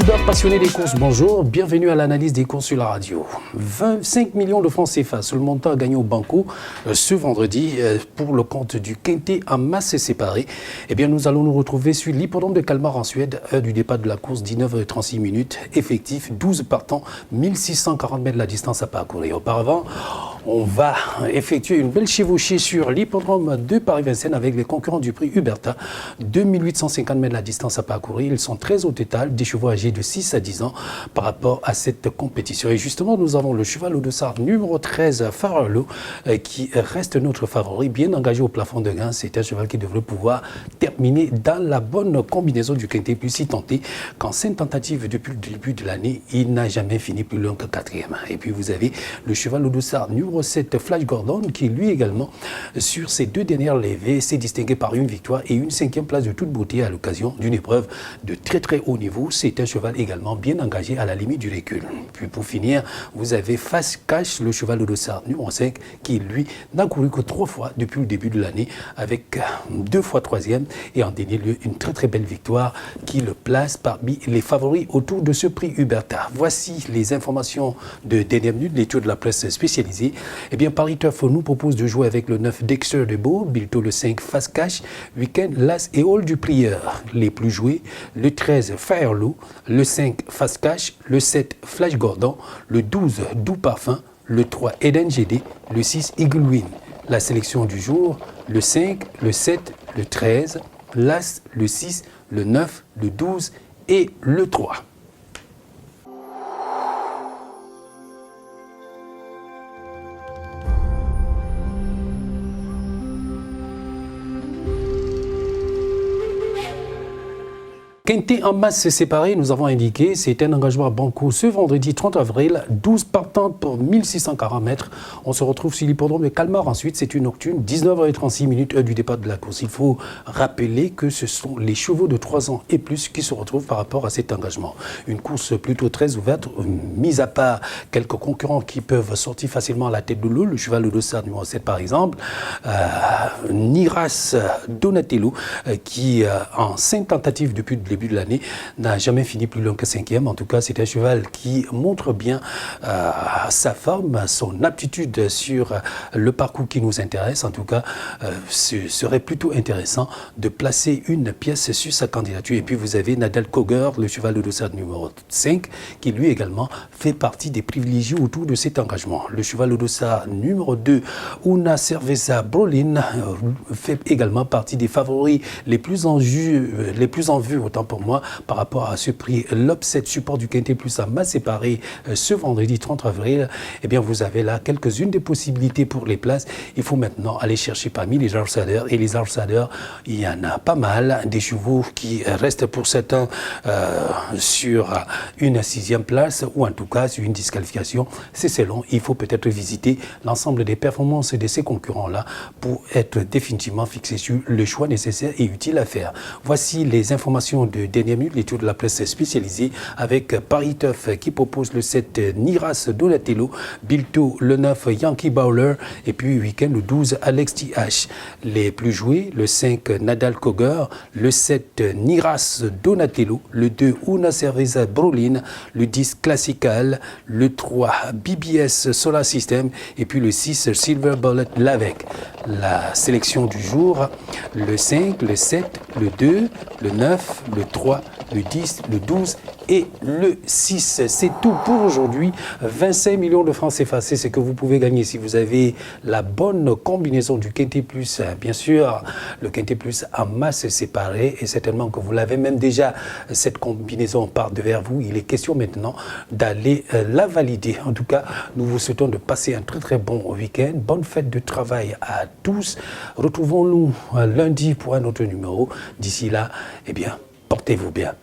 Auditeurs passionnés des courses, bonjour, bienvenue à l'analyse des courses sur la radio. 25 millions de francs CFA sur le montant gagné au Banco ce vendredi pour le compte du Quintet en masse séparée. Eh bien, nous allons nous retrouver sur l'hippodrome de Kalmar en Suède, heure du départ de la course, 19h36 minutes, effectif 12 partants, 1640 mètres la distance à parcourir. Auparavant, on va effectuer une belle chevauchée sur l'hippodrome de Paris-Vincennes avec les concurrents du prix Huberta, 2850 mètres la distance à parcourir. Ils sont très au total, des chevaux âgés de 6 à 10 ans par rapport à cette compétition. Et justement, nous avons le cheval au dossard numéro 13, Fararlo, qui reste notre favori, bien engagé au plafond de gain. C'est un cheval qui devrait pouvoir terminer dans la bonne combinaison du Quintet, plus si tenté qu'en 5 tentatives depuis le début de l'année, il n'a jamais fini plus loin que 4e. Et puis vous avez le cheval au dossard numéro 7, Flash Gordon, qui lui également, sur ses 2 dernières levées, s'est distingué par une victoire et une 5e place de toute beauté à l'occasion d'une épreuve de très très haut niveau. C'est un cheval également bien engagé à la limite du recul. Puis pour finir, vous avez Fast Cash, le cheval au dossard numéro 5, qui lui n'a couru que 3 fois depuis le début de l'année, avec 2 fois 3e et en dernier lieu une très très belle victoire qui le place parmi les favoris autour de ce prix Huberta. Voici les informations de dernière minute, l'étude de la presse spécialisée. Eh bien, Paris Turf nous propose de jouer avec le 9 Dexter de Beau, Bilto le 5 Fast Cash, Weekend, Las et All du Prieur. Les plus joués, le 13 Fireloo, le 5 Fast Cash, le 7 Flash Gordon, le 12 Doux Parfum, le 3 Eden GD, le 6 Eagle Win. La sélection du jour, le 5, le 7, le 13, l'As, le 6, le 9, le 12 et le 3. Quintet en masse séparée, nous avons indiqué, c'est un engagement à Banco ce vendredi 30 avril, 12 partants pour 1640 mètres. On se retrouve sur l'hippodrome de Kalmar ensuite, c'est une nocturne, 19h36 minutes, heure du départ de la course. Il faut rappeler que ce sont les chevaux de 3 ans et plus qui se retrouvent par rapport à cet engagement. Une course plutôt très ouverte, mis à part quelques concurrents qui peuvent sortir facilement à la tête de l'eau, le cheval au dossard numéro 7 par exemple, Niras Donatello, qui en 5 tentatives depuis le début de l'année n'a jamais fini plus loin que 5e. En tout cas, c'est un cheval qui montre bien sa forme, son aptitude sur le parcours qui nous intéresse. En tout cas, ce serait plutôt intéressant de placer une pièce sur sa candidature. Et puis vous avez Nadal Koger, le cheval de dossard numéro 5, qui lui également fait partie des privilégiés autour de cet engagement. Le cheval de dossard numéro 2, Una Cerveza Brolin, fait également partie des favoris les plus en vue, autant pour moi, par rapport à ce prix. L'Upset support du Quintet plus à masse séparée ce vendredi 30 avril. Eh bien, vous avez là quelques-unes des possibilités pour les places. Il faut maintenant aller chercher parmi les outsiders. Et les outsiders, il y en a pas mal. Des chevaux qui restent pour certains sur une 6e place ou en tout cas sur une disqualification. C'est selon. Il faut peut-être visiter l'ensemble des performances de ces concurrents-là pour être définitivement fixé sur le choix nécessaire et utile à faire. Voici les informations de dernière minute, l'étude de la presse spécialisée avec Paris Turf qui propose le 7 Niras Donatello, Bilto le 9 Yankee Bowler et puis week-end le 12 Alex TH. Les plus joués, le 5 Nadal Koger, le 7 Niras Donatello, le 2 Una Cerveza Brolin, le 10 Classical, le 3 BBS Solar System et puis le 6 Silver Bullet Lavec. La sélection du jour, le 5, le 7, le 2, le 9, le 3, le 10, le 12 et le 6. C'est tout pour aujourd'hui. 25 millions de francs CFA, c'est ce que vous pouvez gagner si vous avez la bonne combinaison du Quintet Plus. Bien sûr, le Quintet Plus en masse séparée et certainement que vous l'avez même déjà, cette combinaison part devers vous. Il est question maintenant d'aller la valider. En tout cas, nous vous souhaitons de passer un très très bon week-end. Bonne fête de travail à tous. Retrouvons-nous lundi pour un autre numéro. D'ici là, eh bien, portez-vous bien.